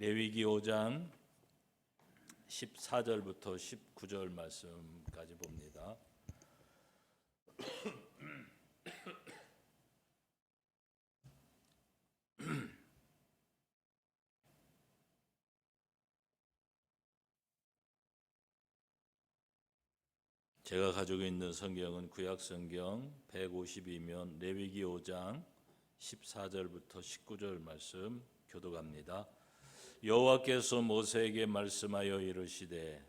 레위기 5장 14절부터 19절 말씀까지 봅니다. 제가 가지고 있는 성경은 구약 성경 152면 레위기 5장 14절부터 19절 말씀 교독합니다. 여호와께서 모세에게 말씀하여 이르시되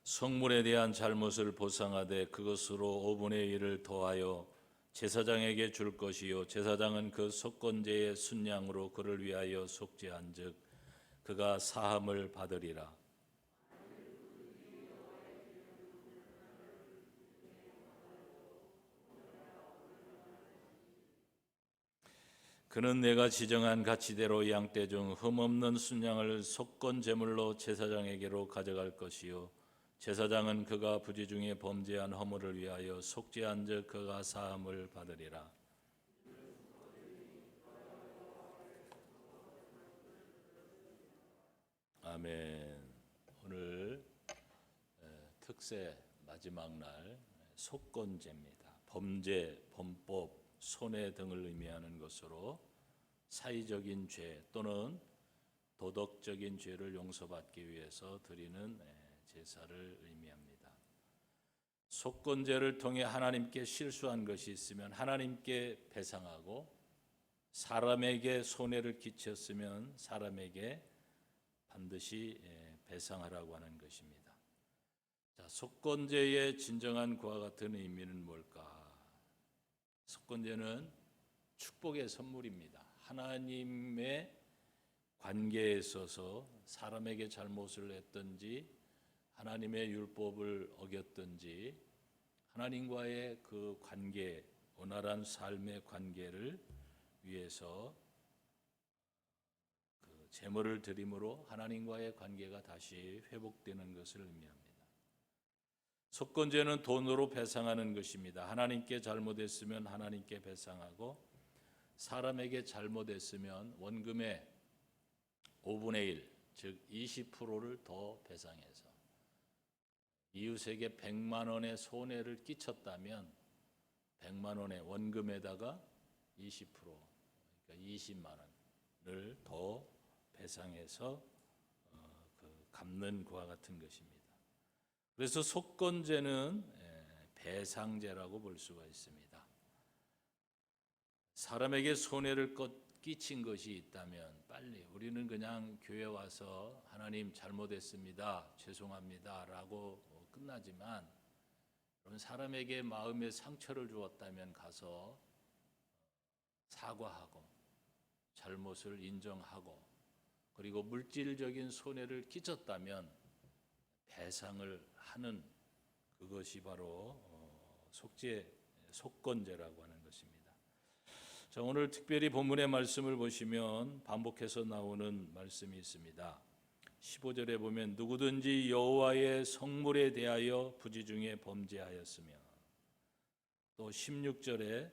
성물에 대한 잘못을 보상하되 그것으로 5분의 1을 더하여 제사장에게 줄 것이요 제사장은 그 속건제의 순양으로 그를 위하여 속죄한즉 그가 사함을 받으리라. 그는 내가 지정한 가치대로 양떼 중 흠없는 순양을 속건 제물로 제사장에게로 가져갈 것이요 제사장은 그가 부지 중에 범죄한 허물을 위하여 속죄한즉 그가 사함을 받으리라. 아멘. 오늘 특세 마지막 날 속건제입니다. 범죄, 범법, 손해 등을 의미하는 것으로 사의적인 죄 또는 도덕적인 죄를 용서받기 위해서 드리는 제사를 의미합니다. 속건제를 통해 하나님께 실수한 것이 있으면 하나님께 배상하고 사람에게 손해를 끼쳤으면 사람에게 반드시 배상하라고 하는 것입니다. 자, 속건제의 진정한 그와 같은 의미는 뭘까? 속건제는 축복의 선물입니다. 하나님의 관계에 있어서 사람에게 잘못을 했든지 하나님의 율법을 어겼든지 하나님과의 그 관계, 원활한 삶의 관계를 위해서 그 제물을 드림으로 하나님과의 관계가 다시 회복되는 것을 의미합니다. 속건제는 돈으로 배상하는 것입니다. 하나님께 잘못했으면 하나님께 배상하고 사람에게 잘못했으면 원금의 5분의 1, 즉 20%를 더 배상해서 이웃에게 100만 원의 손해를 끼쳤다면 100만 원의 원금에다가 20%, 그러니까 20만 원을 더 배상해서 갚는 그와 같은 것입니다. 그래서 속건제는 배상제라고 볼 수가 있습니다. 사람에게 손해를 끼친 것이 있다면 빨리 우리는 그냥 교회 와서 하나님 잘못했습니다, 죄송합니다 라고 끝나지만 사람에게 마음에 상처를 주었다면 가서 사과하고 잘못을 인정하고 그리고 물질적인 손해를 끼쳤다면 배상을 하는 그것이 바로 속건제라고 하는 것입니다. 자, 오늘 특별히 본문의 말씀을 보시면 반복해서 나오는 말씀이 있습니다. 15절에 보면 누구든지 여호와의 성물에 대하여 부지 중에 범죄하였으며 또 16절에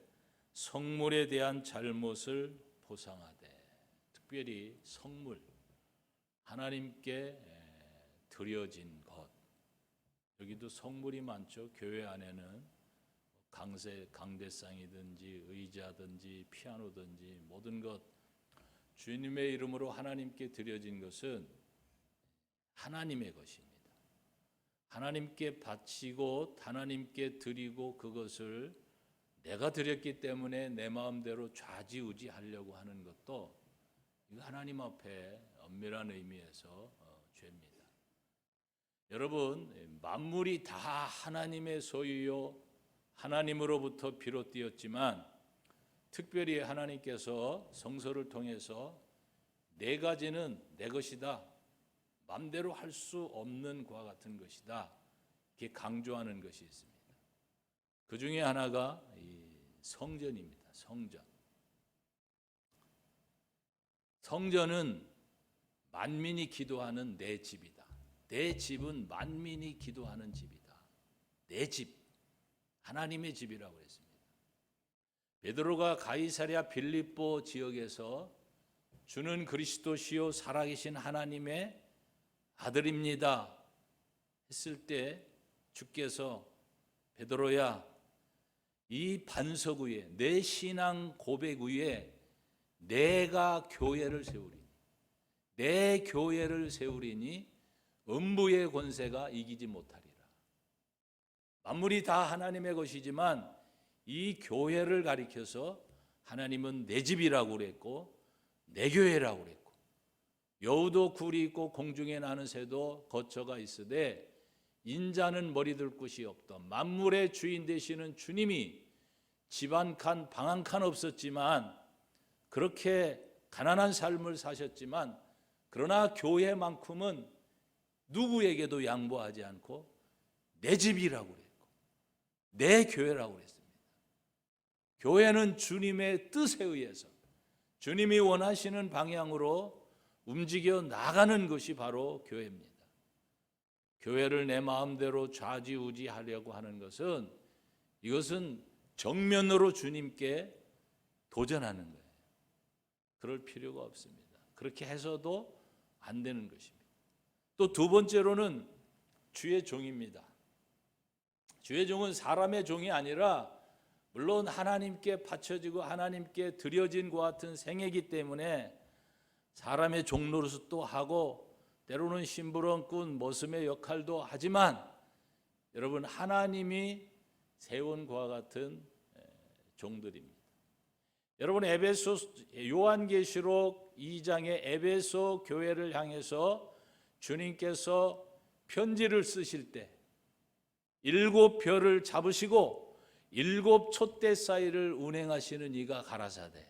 성물에 대한 잘못을 보상하되 특별히 성물 하나님께 드려진 것 여기도 성물이 많죠. 교회 안에는 강대상이든지 의자든지 피아노든지 모든 것 주님의 이름으로 하나님께 드려진 것은 하나님의 것입니다. 하나님께 바치고 하나님께 드리고 그것을 내가 드렸기 때문에 내 마음대로 좌지우지하려고 하는 것도 이거 하나님 앞에 엄밀한 의미에서 죄입니다. 여러분, 만물이 다 하나님의 소유요 하나님으로부터 비롯되었지만 특별히 하나님께서 성서를 통해서 네 가지는 내 것이다. 맘대로 할 수 없는 그와 같은 것이다. 이렇게 강조하는 것이 있습니다. 그 중에 하나가 이 성전입니다. 성전. 성전은 만민이 기도하는 내 집이다. 내 집은 만민이 기도하는 집이다. 내 집, 하나님의 집이라고 했습니다. 베드로가 가이사랴 빌립보 지역에서 주는 그리스도시요 살아계신 하나님의 아들입니다 했을 때 주께서 베드로야, 이 반석 위에, 내 신앙 고백 위에 내가 교회를 세우리니, 내 교회를 세우리니 음부의 권세가 이기지 못하리라. 만물이 다 하나님의 것이지만 이 교회를 가리켜서 하나님은 내 집이라고 그랬고 내 교회라고 그랬고, 여우도 굴이 있고 공중에 나는 새도 거처가 있으되 인자는 머리둘 곳이 없던, 만물의 주인 되시는 주님이 집 한 칸, 방 한 칸 없었지만 그렇게 가난한 삶을 사셨지만, 그러나 교회만큼은 누구에게도 양보하지 않고 내 집이라고 그랬고 내 교회라고 그랬습니다. 교회는 주님의 뜻에 의해서 주님이 원하시는 방향으로 움직여 나가는 것이 바로 교회입니다. 교회를 내 마음대로 좌지우지하려고 하는 것은, 이것은 정면으로 주님께 도전하는 거예요. 그럴 필요가 없습니다. 그렇게 해서도 안 되는 것입니다. 또 두 번째로는 주의 종입니다. 주의 종은 사람의 종이 아니라 물론 하나님께 바쳐지고 하나님께 드려진 것 같은 생애이기 때문에 사람의 종 노릇도 하고 때로는 심부름꾼 모습의 역할도 하지만, 여러분, 하나님이 세운 것과 같은 종들입니다. 여러분, 요한계시록 2장의 에베소 교회를 향해서 주님께서 편지를 쓰실 때 7별을 잡으시고 7 촛대 사이를 운행하시는 이가 가라사대.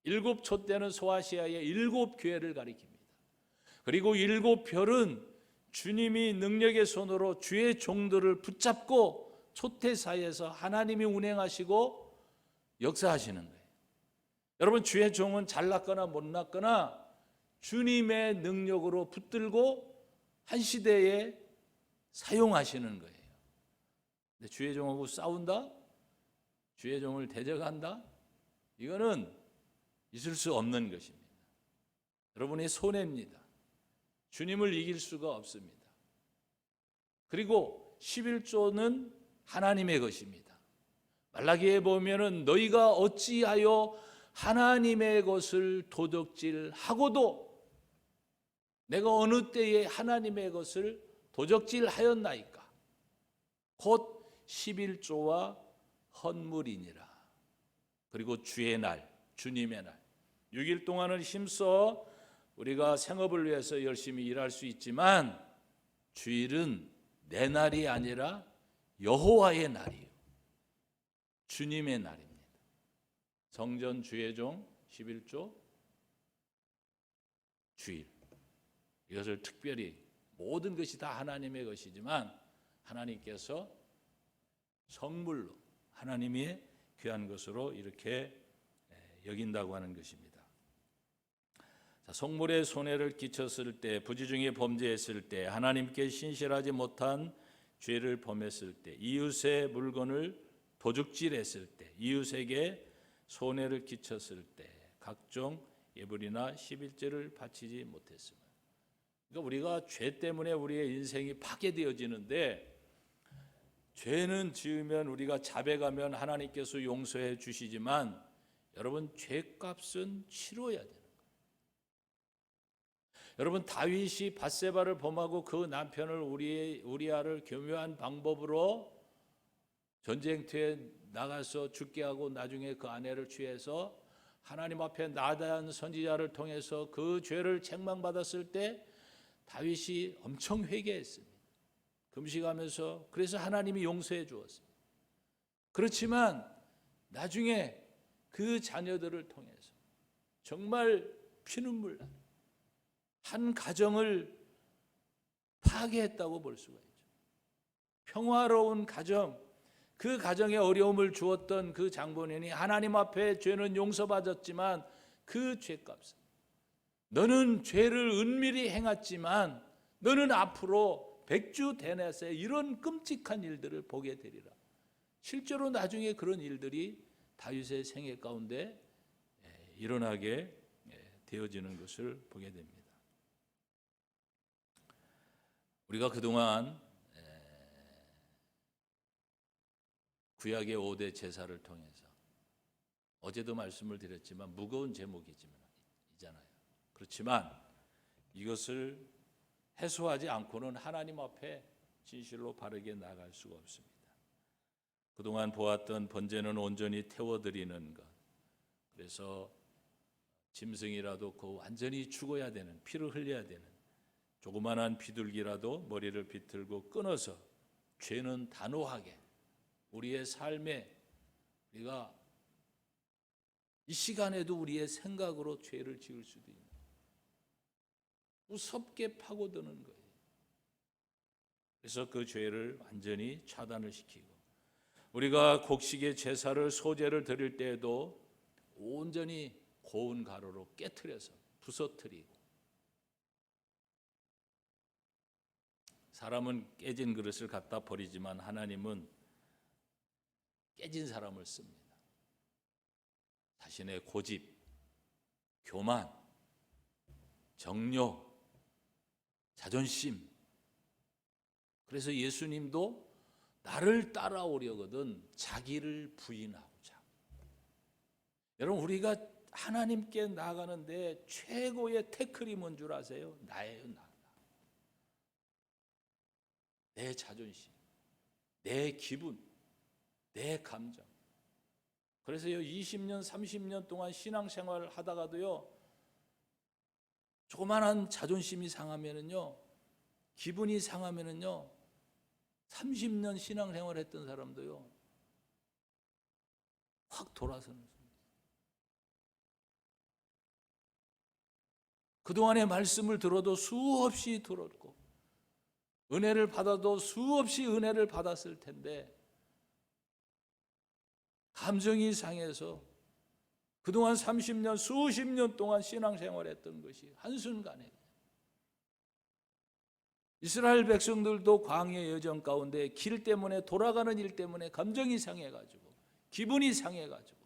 7 촛대는 소아시아의 7 교회를 가리킵니다. 그리고 7 별은 주님이 능력의 손으로 주의 종들을 붙잡고 촛대 사이에서 하나님이 운행하시고 역사하시는 거예요. 여러분, 주의 종은 잘났거나 못났거나 주님의 능력으로 붙들고 한 시대에 사용하시는 거예요. 근데 주의 종하고 싸운다? 주의 종을 대적한다? 이거는 있을 수 없는 것입니다. 여러분의 손해입니다. 주님을 이길 수가 없습니다. 그리고 11조는 하나님의 것입니다. 말라기에 보면은 너희가 어찌하여 하나님의 것을 도적질하고도, 내가 어느 때에 하나님의 것을 도적질하였나이까? 곧 11조와 헌물이니라. 그리고 주의 날, 주님의 날, 6일 동안은 힘써 우리가 생업을 위해서 열심히 일할 수 있지만 주일은 내 날이 아니라 여호와의 날이요, 주님의 날입니다. 성전 주의 종 11조 주일, 이것을 특별히, 모든 것이 다 하나님의 것이지만 하나님께서 성물로, 하나님의 귀한 것으로 이렇게 여긴다고 하는 것입니다. 자, 성물에 손해를 끼쳤을 때, 부지중에 범죄했을 때, 하나님께 신실하지 못한 죄를 범했을 때, 이웃의 물건을 도둑질했을 때, 이웃에게 손해를 끼쳤을 때, 각종 예물이나 11제를 바치지 못했으면. 그러니까 우리가 죄 때문에 우리의 인생이 파괴되어지는데, 죄는 지으면 우리가 자백하면 하나님께서 용서해 주시지만, 여러분, 죄값은 치러야 돼요. 여러분, 다윗이 밧세바를 범하고 그 남편을 우리아를 교묘한 방법으로 전쟁터에 나가서 죽게 하고 나중에 그 아내를 취해서 하나님 앞에 나단 선지자를 통해서 그 죄를 책망받았을 때 다윗이 엄청 회개했습니다. 금식하면서. 그래서 하나님이 용서해 주었습니다. 그렇지만 나중에 그 자녀들을 통해서 정말 피눈물 나는 한 가정을 파괴했다고 볼 수가 있죠. 평화로운 가정, 그 가정에 어려움을 주었던 그 장본인이 하나님 앞에 죄는 용서받았지만 그 죄값은 너는 죄를 은밀히 행했지만 너는 앞으로 백주 대낮에 이런 끔찍한 일들을 보게 되리라. 실제로 나중에 그런 일들이 다윗의 생애 가운데 일어나게 되어지는 것을 보게 됩니다. 우리가 그동안 구약의 5대 제사를 통해서 어제도 말씀을 드렸지만 무거운 제목이잖아요. 그렇지만 이것을 해소하지 않고는 하나님 앞에 진실로 바르게 나아갈 수가 없습니다. 그동안 보았던 번제는 온전히 태워드리는 것, 그래서 짐승이라도 그 완전히 죽어야 되는, 피를 흘려야 되는 조그만한 비둘기라도 머리를 비틀고 끊어서 죄는 단호하게 우리의 삶에 우리가 이 시간에도 우리의 생각으로 죄를 지을 수도 있는 무섭게 파고드는 거예요. 그래서 그 죄를 완전히 차단을 시키고 우리가 곡식의 제사를 소제를 드릴 때에도 온전히 고운 가루로 깨트려서 부서뜨리고 사람은 깨진 그릇을 갖다 버리지만 하나님은 깨진 사람을 씁니다. 자신의 고집, 교만, 정욕, 자존심. 그래서 예수님도 나를 따라오려거든 자기를 부인하고자. 여러분 우리가 하나님께 나아가는데 최고의 태클이 뭔 줄 아세요? 나예요. 나. 내 자존심, 내 기분, 내 감정. 그래서요 20년, 30년 동안 신앙생활을 하다가도요 조그만한 자존심이 상하면은요, 기분이 상하면은요 30년 신앙생활 했던 사람도요 확 돌아서는 거예요. 그동안의 말씀을 들어도 수없이 들었고 은혜를 받아도 수없이 은혜를 받았을 텐데 감정이 상해서 그동안 30년, 수십 년 동안 신앙생활했던 것이 한순간에 이스라엘 백성들도 광야 여정 가운데 길 때문에 돌아가는 일 때문에 감정이 상해가지고 기분이 상해가지고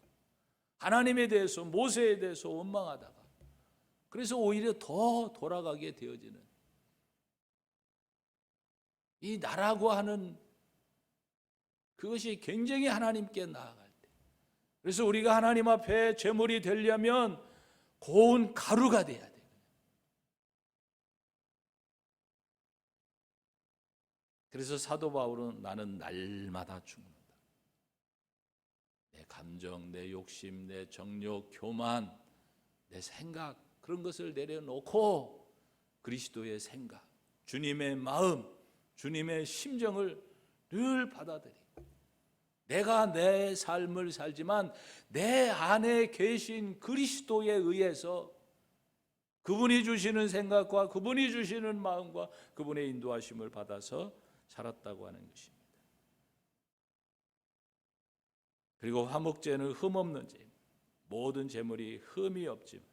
하나님에 대해서 모세에 대해서 원망하다가 그래서 오히려 더 돌아가게 되어지는 이 나라고 하는 그것이 굉장히 하나님께 나아갈 때 그래서 우리가 하나님 앞에 제물이 되려면 고운 가루가 돼야 돼요. 그래서 사도 바울은 나는 날마다 죽는다. 내 감정, 내 욕심, 내 정욕, 교만, 내 생각 그런 것을 내려놓고 그리스도의 생각, 주님의 마음, 주님의 심정을 늘 받아들이고 내가 내 삶을 살지만 내 안에 계신 그리스도에 의해서 그분이 주시는 생각과 그분이 주시는 마음과 그분의 인도하심을 받아서 살았다고 하는 것입니다. 그리고 화목제는 흠없는 제, 모든 제물이 흠이 없지만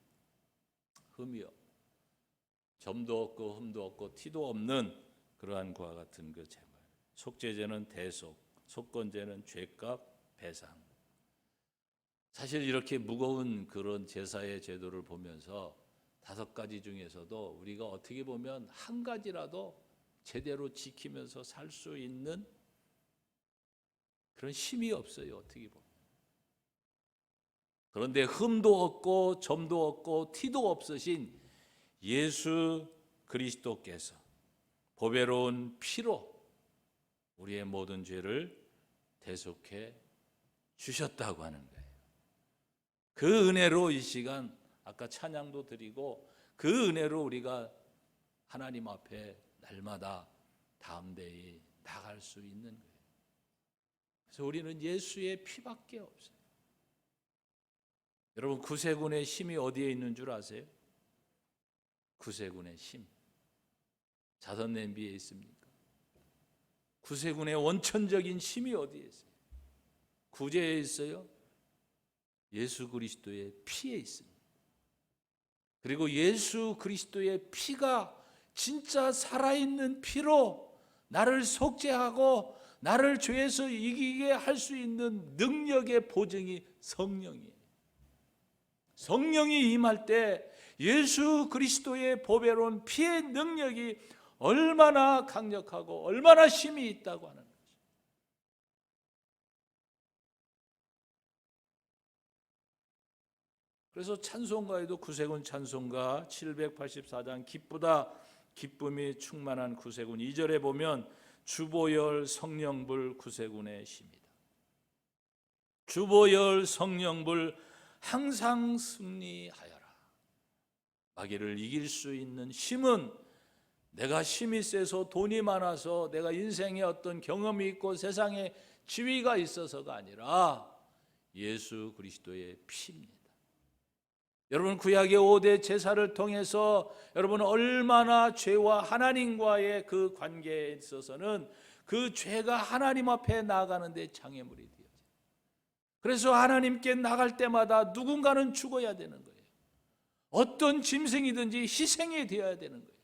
점도 없고 흠도 없고 티도 없는 그러한 그와 같은 그 제물. 속죄제는 대속, 속건제는 죄값 배상. 사실 이렇게 무거운 그런 제사의 제도를 보면서 5가지 중에서도 우리가 어떻게 보면 한 가지라도 제대로 지키면서 살 수 있는 그런 힘이 없어요. 어떻게 보면. 그런데 흠도 없고 점도 없고 티도 없으신 예수 그리스도께서 보배로운 피로 우리의 모든 죄를 대속해 주셨다고 하는 거예요. 그 은혜로 이 시간 아까 찬양도 드리고 그 은혜로 우리가 하나님 앞에 날마다 다음 대에 나갈 수 있는 거예요. 그래서 우리는 예수의 피밖에 없어요. 여러분 구세군의 힘이 어디에 있는 줄 아세요? 구세군의 힘 자선 냄비에 있습니까? 구세군의 원천적인 힘이 어디에 있어요? 구제에 있어요? 예수 그리스도의 피에 있습니다. 그리고 예수 그리스도의 피가 진짜 살아있는 피로 나를 속죄하고 나를 죄에서 이기게 할 수 있는 능력의 보증이 성령이에요. 성령이 임할 때 예수 그리스도의 보배로운 피의 능력이 얼마나 강력하고 얼마나 힘이 있다고 하는 거죠. 그래서 찬송가에도 구세군 찬송가 784장 기쁘다 기쁨이 충만한 구세군 2절에 보면 주보열 성령불 구세군의 시입니다. 주보열 성령불 항상 승리하여라. 마귀를 이길 수 있는 힘은 내가 힘이 세서 돈이 많아서 내가 인생에 어떤 경험이 있고 세상에 지위가 있어서가 아니라 예수 그리스도의 피입니다. 여러분 구약의 5대 제사를 통해서 여러분은 얼마나 죄와 하나님과의 그 관계에 있어서는 그 죄가 하나님 앞에 나아가는데 장애물이 되어져요. 그래서 하나님께 나갈 때마다 누군가는 죽어야 되는 거예요. 어떤 짐승이든지 희생이 되어야 되는 거예요.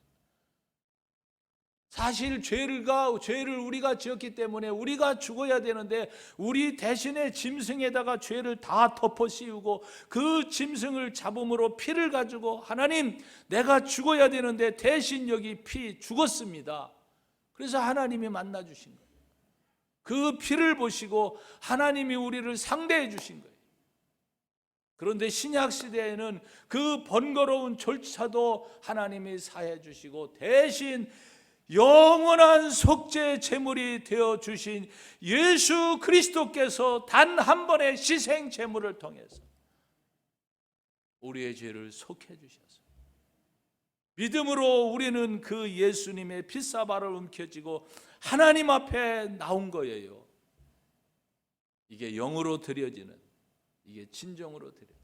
사실 죄를 우리가 지었기 때문에 우리가 죽어야 되는데 우리 대신에 짐승에다가 죄를 다 덮어 씌우고 그 짐승을 잡음으로 피를 가지고 하나님 내가 죽어야 되는데 대신 여기 피 죽었습니다. 그래서 하나님이 만나 주신 거예요. 그 피를 보시고 하나님이 우리를 상대해 주신 거예요. 그런데 신약 시대에는 그 번거로운 절차도 하나님이 사해 주시고 대신 영원한 속죄 제물이 되어 주신 예수 그리스도께서 단 한 번의 희생 제물을 통해서 우리의 죄를 속해 주셔서 믿음으로 우리는 그 예수님의 핏사발을 움켜쥐고 하나님 앞에 나온 거예요. 이게 영으로 드려지는, 이게 진정으로 드려지는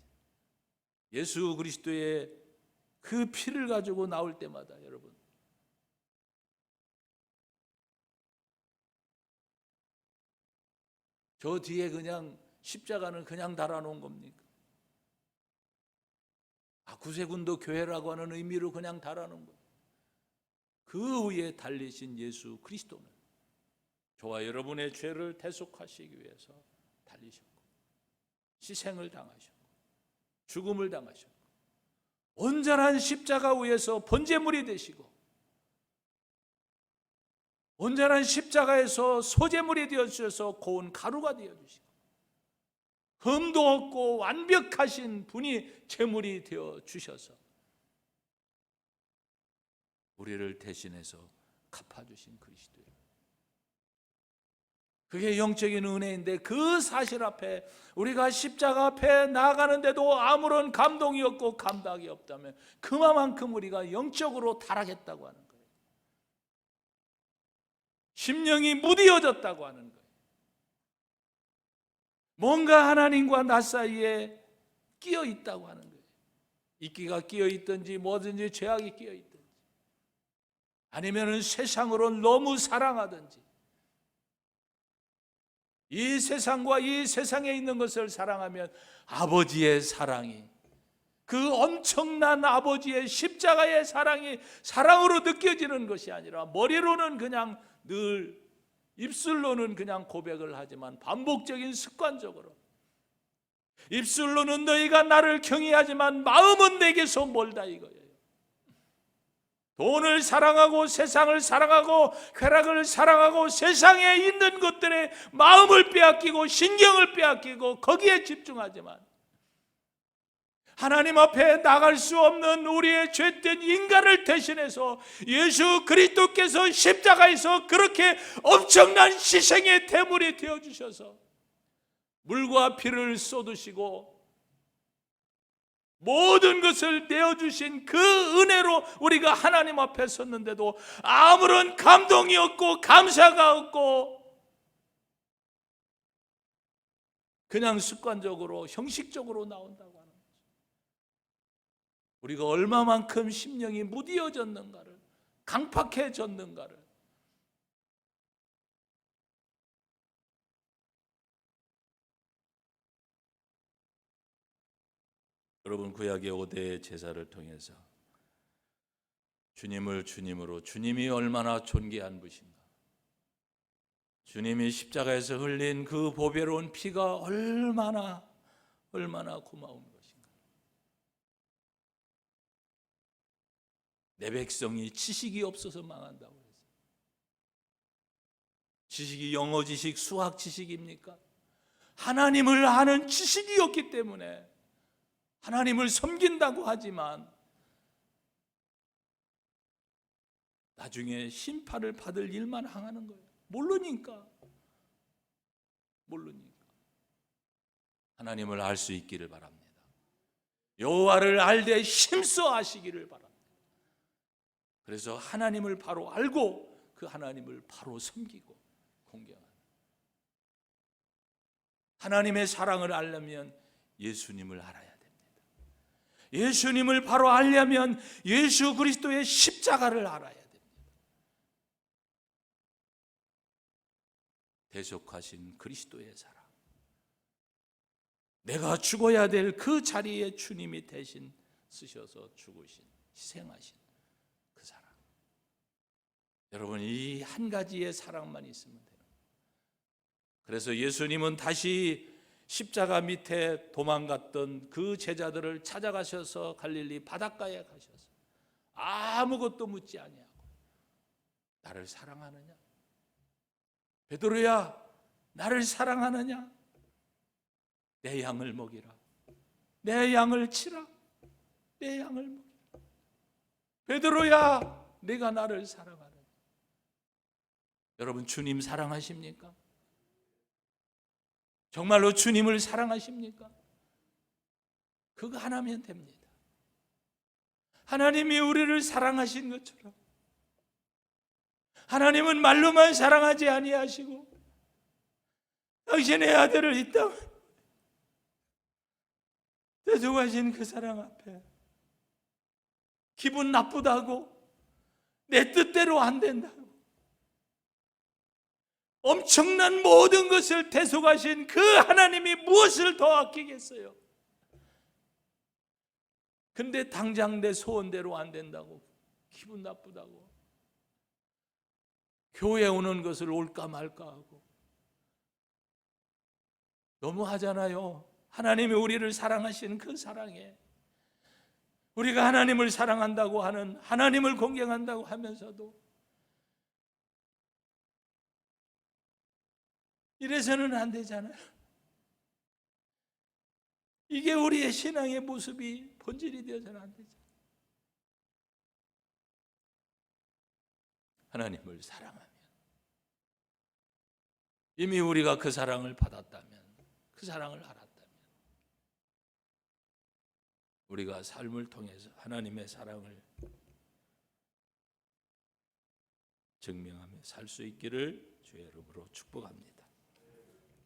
예수 그리스도의 그 피를 가지고 나올 때마다 여러분 저 뒤에 그냥 십자가는 그냥 달아놓은 겁니까? 구세군도 교회라고 하는 의미로 그냥 달아놓은 거예요. 그 위에 달리신 예수 그리스도는 저와 여러분의 죄를 대속하시기 위해서 달리셨고 희생을 당하셨고 죽음을 당하셨고 온전한 십자가 위에서 번제물이 되시고 온전한 십자가에서 소제물이 되어주셔서 고운 가루가 되어주시고 흠도 없고 완벽하신 분이 제물이 되어주셔서 우리를 대신해서 갚아주신 그리스도예요. 그게 영적인 은혜인데 그 사실 앞에 우리가 십자가 앞에 나아가는데도 아무런 감동이 없고 감당이 없다면 그만큼 우리가 영적으로 타락했다고 하는 거예요. 심령이 무디어졌다고 하는 거예요. 뭔가 하나님과 나 사이에 끼어 있다고 하는 거예요. 이끼가 끼어 있든지 뭐든지 죄악이 끼어 있든지 아니면은 세상으로 너무 사랑하든지 이 세상과 이 세상에 있는 것을 사랑하면 아버지의 사랑이 그 엄청난 아버지의 십자가의 사랑이 사랑으로 느껴지는 것이 아니라 머리로는 그냥 늘 입술로는 그냥 고백을 하지만 반복적인 습관적으로 입술로는 너희가 나를 경외하지만 마음은 내게서 멀다 이거예요. 돈을 사랑하고 세상을 사랑하고 쾌락을 사랑하고 세상에 있는 것들에 마음을 빼앗기고 신경을 빼앗기고 거기에 집중하지만 하나님 앞에 나갈 수 없는 우리의 죄된 인간을 대신해서 예수 그리스도께서 십자가에서 그렇게 엄청난 희생의 대물이 되어주셔서 물과 피를 쏟으시고 모든 것을 내어주신 그 은혜로 우리가 하나님 앞에 섰는데도 아무런 감동이 없고 감사가 없고 그냥 습관적으로 형식적으로 나온다고 하는 거죠. 우리가 얼마만큼 심령이 무디어졌는가를, 강팍해졌는가를 여러분, 구약의 5대 제사를 통해서 주님을 주님으로, 주님이 얼마나 존귀한 분인가, 주님이 십자가에서 흘린 그 보배로운 피가 얼마나 고마운 것인가. 내 백성이 지식이 없어서 망한다고 했어요. 지식이 영어 지식, 수학 지식입니까? 하나님을 아는 지식이었기 때문에 하나님을 섬긴다고 하지만 나중에 심판을 받을 일만 항하는 거예요. 모르니까. 하나님을 알 수 있기를 바랍니다. 여호와를 알되 힘써 아시기를 바랍니다. 그래서 하나님을 바로 알고 그 하나님을 바로 섬기고 공경하는, 하나님의 사랑을 알려면 예수님을 알아야 됩니다. 예수님을 바로 알려면 예수 그리스도의 십자가를 알아야 됩니다. 대속하신 그리스도의 사랑, 내가 죽어야 될 그 자리에 주님이 대신 쓰셔서 죽으신, 희생하신 그 사랑. 여러분, 이 한 가지의 사랑만 있으면 돼요. 그래서 예수님은 다시 십자가 밑에 도망갔던 그 제자들을 찾아가셔서 갈릴리 바닷가에 가셔서 아무것도 묻지 아니하고 나를 사랑하느냐? 베드로야, 나를 사랑하느냐? 내 양을 먹이라. 내 양을 치라. 내 양을 먹이라. 베드로야, 네가 나를 사랑하느냐? 여러분, 주님 사랑하십니까? 정말로 주님을 사랑하십니까? 그거 하나면 됩니다. 하나님이 우리를 사랑하신 것처럼 하나님은 말로만 사랑하지 아니하시고 당신의 아들을 이 땅에 대속하신 그 사랑 앞에 기분 나쁘다고, 내 뜻대로 안 된다고, 엄청난 모든 것을 대속하신 그 하나님이 무엇을 더 아끼겠어요? 근데 당장 내 소원대로 안 된다고, 기분 나쁘다고, 교회 오는 것을 올까 말까 하고, 너무하잖아요. 하나님이 우리를 사랑하신 그 사랑에 우리가 하나님을 사랑한다고 하는, 하나님을 공경한다고 하면서도 이래서는 안 되잖아요. 이게 우리의 신앙의 모습이 본질이 되어서는 안 되죠. 하나님을 사랑하면, 이미 우리가 그 사랑을 받았다면, 그 사랑을 알았다면 우리가 삶을 통해서 하나님의 사랑을 증명하며 살 수 있기를 주의 이름으로 축복합니다.